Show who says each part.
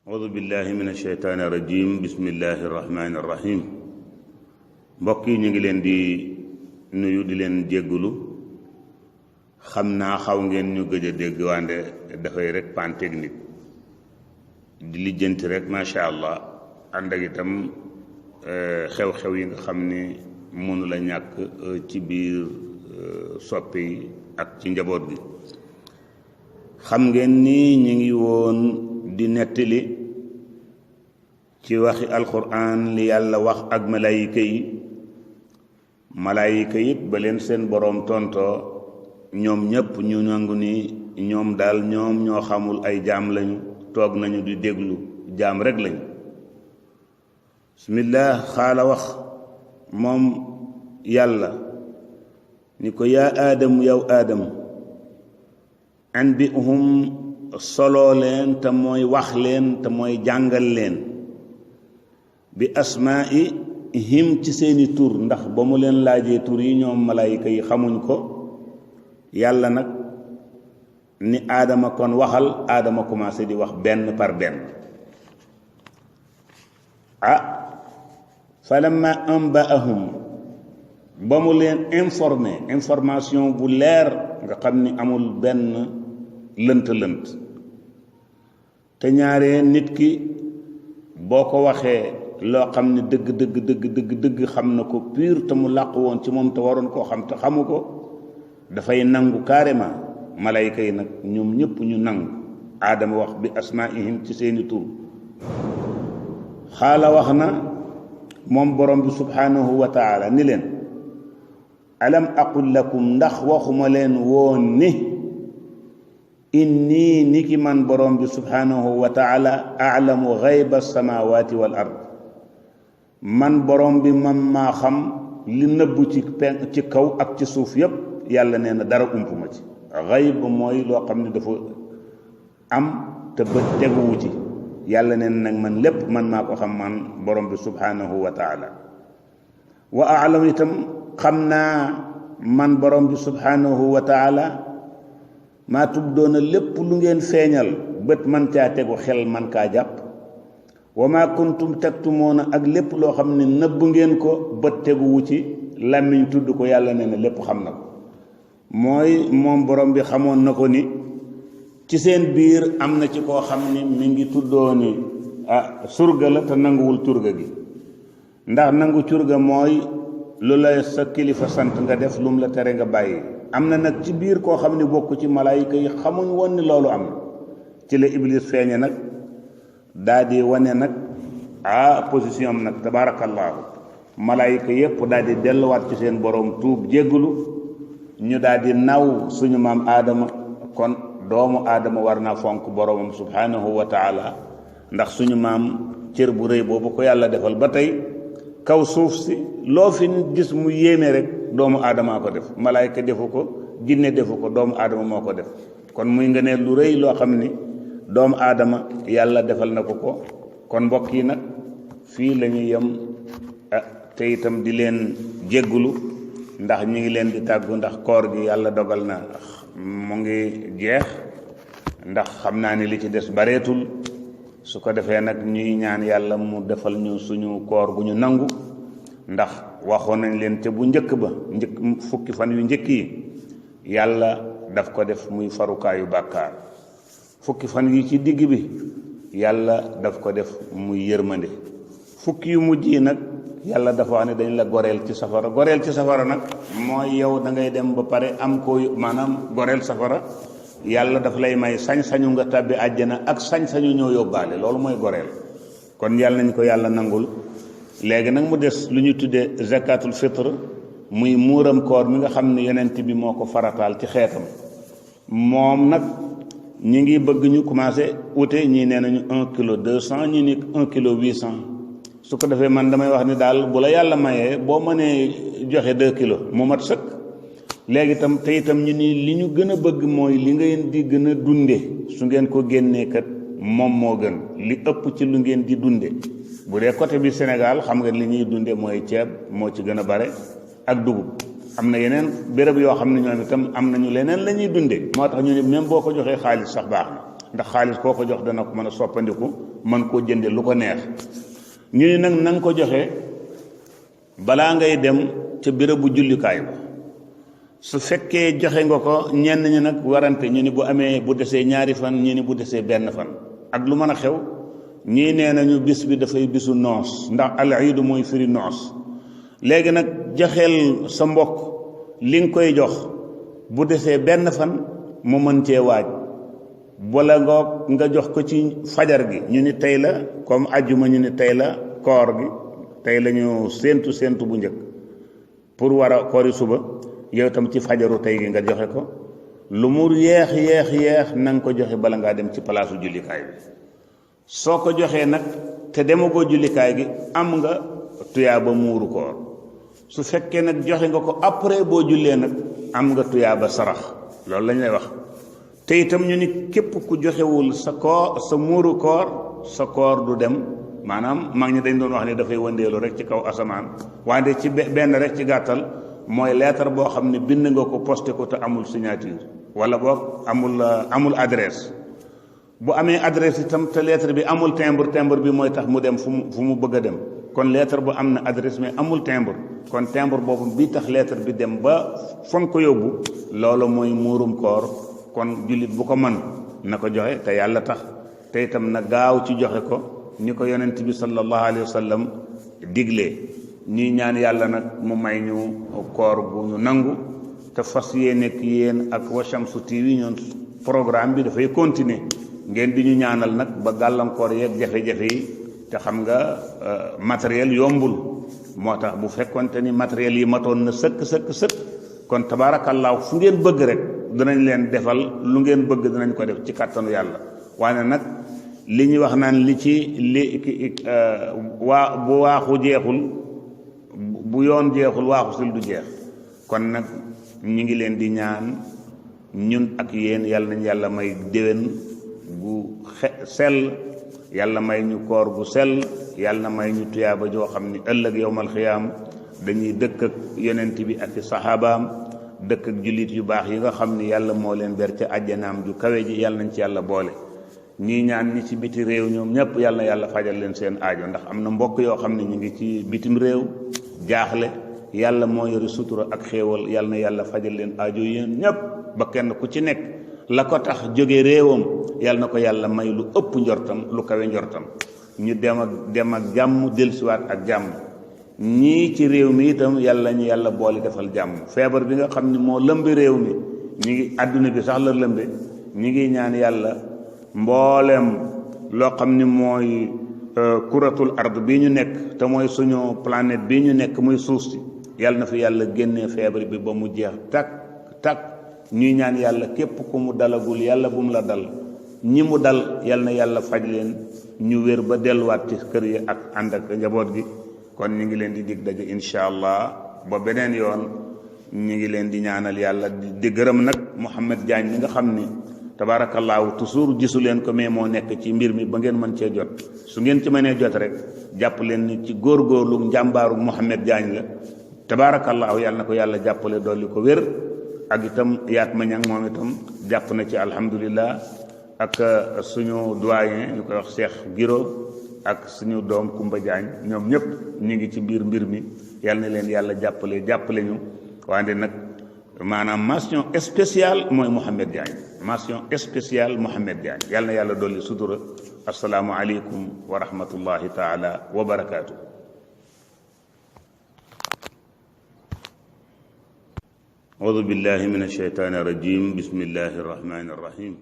Speaker 1: audu billahi min asheytaani irajim bismillahi irrahmani irrahim mbokk yi ñu ngi leen di nuyu di leen jéggulu xam naa xaw ngeen ñu gëj a dégg wande dafay rek panne technique di lijjanti rek macha allah ànd ak itam xew-xew yi nga xam ni mënu la ñàkk ci biir soppe yi ak ci njaboot gi. xam ngeen ni ñu ngi woon di nettali ci waxi alquran li yàlla wax ak malaayika yi ba leen seen boroom tontoo ñoom ñépp ñu nangu ni ñoom daal ñoom ñoo xamul ay jaam lañu toog nañu di déglu jaam rek lañu. bismillah xaala wax moom yàlla ni ko yaa aadamu yow aadamu anbi'hum soloo leen te mooy wax leen te mooy jàngal leen bi asmaa'ihim ci seeni tur ndax ba mu leen laajee tur yi ñoom malaayika yi xamuñ ko yàlla nag ni aadama kon waxal aadama commencé di wax benn par benn. falamma anba'ahum ba mu leen information bu leer nga xam ni amul benn lënt-lënt te ñaaree nit ki boo ko waxee loo xam ne dëgg xam na ko pur te mu làqu woon ci moom te waroon koo xam te xamu ko dafay nangu carrément. malayka yi nag ñoom ñëpp ñu nangu aadama wax bi asmaa'ihim ci seeni tur. xaala wax na moom borom bi subhanahu wa taala ni leen alam aqul lakum ndax waxuma leen woon ni inni niki man borom bi subhanahu wa taala a'lamu ghayba samawati wal ard man borom bi man maa xam li nëbbu ci kaw ak ci suuf yépp yàlla nee na dara umpuma ci. ghayb mooy loo xam ne dafa am te bët teguwu ci yàlla nee na nag man lépp man maa ko xam man borom bi subhanahu wa taala. wa a'lamu itam xam naa man borom bi subhanahu wa taala maa tubdoona lépp lu ngeen feeñal bët man caa tegu xel man kaa jàpp. wa maa kuntum taktumoona ak lépp loo xam ne nëbb ngeen ko bët teguwu ci làmmiñ tudd ko yàlla nee na lépp xam na ko. mooy moom borom bi xamoon na ko ni ci seen biir am na ci koo xam ni mi ngi tuddoo ni surga la te nanguwul turga gi. ndax nangu curga mooy lu la sa kilifa sant nga def lu mu la tere nga bàyyi. am na nag ci biir koo xam ne bokk ci malaayika yi xamuñ woon ni loolu am na ci la iblis feeñe nag daa di wane nag position am nag tabaarakallaahu malaayika yépp daal di delluwaat ci seen borom tuub jéggulu ñu daal di naw suñu maam aadama. kon doomu aadama war naa fonk boromam subhanahu wa taala ndax suñu maam cër bu rëy boobu ko yàlla defal ba tey kaw suuf si loo fi gis mu yéeme rek doomu aadamaa ko def malaayka defu ko jinne defu ko doomu aadama moo ko def. kon muy nga ne lu rëy loo xam ni doomu aadama yàlla defal na ko kon mbokk yi nag fii la ñuy yem te itam di leen jéggulu ndax ñu ngi leen di tàggu ndax koor gi yàlla dogal na mu ngi jeex ndax xam naa ni li ci des bareetul su ko defee nag ñuy ñaan yàlla mu defal ñu suñu koor gu ñu nangu ndax waxoon nañ leen te bu njëkk ba fukki fan yu njëkk yi yàlla daf ko def muy farukaayu bàkkaar fukki fan yi ci digg bi yàlla daf ko def muy yërmande fukki yu mujj yi nag yàlla dafa wax ne dañ la goreel ci safara nag mooy yow da ngay dem ba pare am ko maanaam goreel safara yàlla daf lay may sañ-sañu nga tàbbi àjjana ak sañ-sañu ñoo yóbbaale loolu mooy goreel. kon yàlla nañ ko yàlla nangul léegi nag mu des lu ñu tuddee zakatul fitre muy muuram koor mi nga xam ne yonent bi moo ko farataal ci xeetam moom nag ñi ngi bëgg ñu commencé ute ñii nee nañu 1 kilo 200 ñi ni 1 kilo 800 su ko defee man damay wax ni daal bu la yàlla mayee boo mënee joxe 2 kilos mu mat sëkk. léegi itam te itam ñu ni li ñu gën a bëgg mooy li ngeen di gën a dunde su ngeen ko génnee kat moom moo gën li ëpp ci lu ngeen di dunde. bu dee côté bi Sénégal xam nga li ñuy dunde mooy ceeb moo ci gën a bare ak dugub. am na yeneen béréb yoo xam ne ñoom itam am nañu leneen la ñuy dunde moo tax ñu ne même boo ko joxee xaalis sax baax na ndax xaalis koo ko jox dana ko mën a soppandiku mën koo jënde lu ko neex. ñu ni nag na nga ko joxe balaa ngay dem ca bérébu jullikaay ba. su fekkee joxe nga ko ñenn ñi nag warante ñu ni bu amee bu desee ñaari fan ñu ni bu desee benn fan ak lu mën a xew ñii nee nañu bis bi dafay bisu noos ndax al iidu mooy firi noos. léegi nag joxeel sa mbokk li nga koy jox bu desee benn fan mu mën cee waaj wala nga jox ko ci fajar gi ñu ni tey la comme ajjuma ñu ni tey la koor gi tey la ñu séentu bu njëkk pour war a koori suba yow itam ci fajaru tey gi nga joxe ko lu mu yeex na nga ko joxe bala ngaa dem ci palaasu jullikaay bi. soo ko joxee nag te demagoo jullikaay gi am nga tuyaaba muuru koor. su fekkee nag joxe nga ko après boo jullee nag am nga tuyaaba sarax loolu lañ lay wax. te itam ñu ni képp ku joxewul sa muuru koor sa koor du dem maanaam mag ñi dañ doon wax ni dafay wëndeelu rek ci kaw asamaan wante ci benn rek ci gàttal mooy lettre boo xam ne bind nga ko posté ko te amul signature wala boog amul adresse. bu amee adresse itam te lettre bi amul timbre bi mooy tax mu dem fu mu bëgg a dem kon lettre bu am na adresse mais amul timbre kon timbre boobu bi tax lettre bi dem ba fa nga ko yóbbu loolu mooy muurum koor. kon jullit bu ko mën na ko joxe te yàlla tax te itam na gaaw ci joxe ko ni ko yonent bi sallallahu alayhi wa sallam diglee. ñuy ñaan yàlla nag mu may ñu koor bu ñu nangu te fas yéene ak yéen ak Washamsu TV ñoon programme bi dafay continuer ngeen di ñu ñaanal nag ba gàllankoor yeeg jafe-jafe yi te xam nga matériel yombul moo tax bu fekkonte ni matériel yi matoon na sëkk kon tabaarakallaahu fu ngeen bëgg rek dinañ leen defal lu ngeen bëgg dinañ ko def ci kàttanu yàlla. waaye nag li ñuy wax naan bu waaxu jeexul bu yoon jeexul waaxu sil du jeex kon nag ñu ngi leen di ñaan ñun ak yéen yàlla nañ yàlla may déwén gu sell yàlla may ñu koor gu sell yàlla may ñu tuyaaba joo xam ni ëllëg yowmal xiyaam dañuy dëkk ak yonent bi ak saxaabaam dëkk ak jullit yu baax yi nga xam ni yàlla moo leen ber ca àjjanaam ju kawe ji yàlla nañ ci yàlla boole. ñii ñaan ñi ci biti réew ñoom ñëpp yàlla na yàlla fajal leen seen aajo ndax am na mbokk yoo xam ne ñu ngi ci bitim réew jaaxle yàlla moo yori sutura ak xéewal yàlla na yàlla fajal leen aajo yéen ñëpp ba kenn ku ci nekk la ko tax jóge réewam yàlla na ko yàlla may lu ëpp njortam lu kawe njortam ñu dem ak jàmm dellusiwaat ak jàmm. ñii ci réew mi itam yàlla ñu yàlla boole defal jàmm feebar bi nga xam ne moo lëmbi réew mi ñi ngi àdduna bi sax la lëmbe ñi ngi ñaan yàlla mboolem loo xam ni mooy kuratul ard bii ñu nekk te mooy suñu planète bii ñu nekk muy suuf si yàlla na fi yàlla génnee feebar bi ba mu jeex tak ñuy ñaan yàlla képp ku mu dalagul yàlla bu mu la dal ñi mu dal yàlla na yàlla faj leen ñu wér ba delluwaat ci kër yi ak ànd ak njaboot gi. kon ñu ngi leen di dig daje incha allah ba beneen yoon ñu ngi leen di ñaanal yàlla di gërëm nag Mouhamed Diagne mi nga xam ni tabaarakallaahu toujours gisu leen ko mais moo nekk ci mbir mi ba ngeen mën cee jot su ngeen ci mënee jot rek jàpp leen ni ci góorgóorlu njàmbaaru Mouhamed Diagne la tabaarakallaahu yàlla na ko yàlla jàppale dolli ko wér ak itam yaat ma ñang moom itam jàpp na ci alhamdulillah ak suñu doyen ñu koy wax Cheikh Giro ak suñu doom Kumba Diagne ñoom ñëpp ñu ngi ci biir mbir mi yàlla na leen yàlla jàppale ñu wante nag maanaam mention spéciale mooy Mouhamed Diagne mention spéciale Mouhamed Diagne yàlla na yàlla dolli sutura asalaamu aleykum wa rahmatullahi taala wa barakaatu. أعوذ بالله من الشيطان الرجيم بسم الله الرحمن الرحيم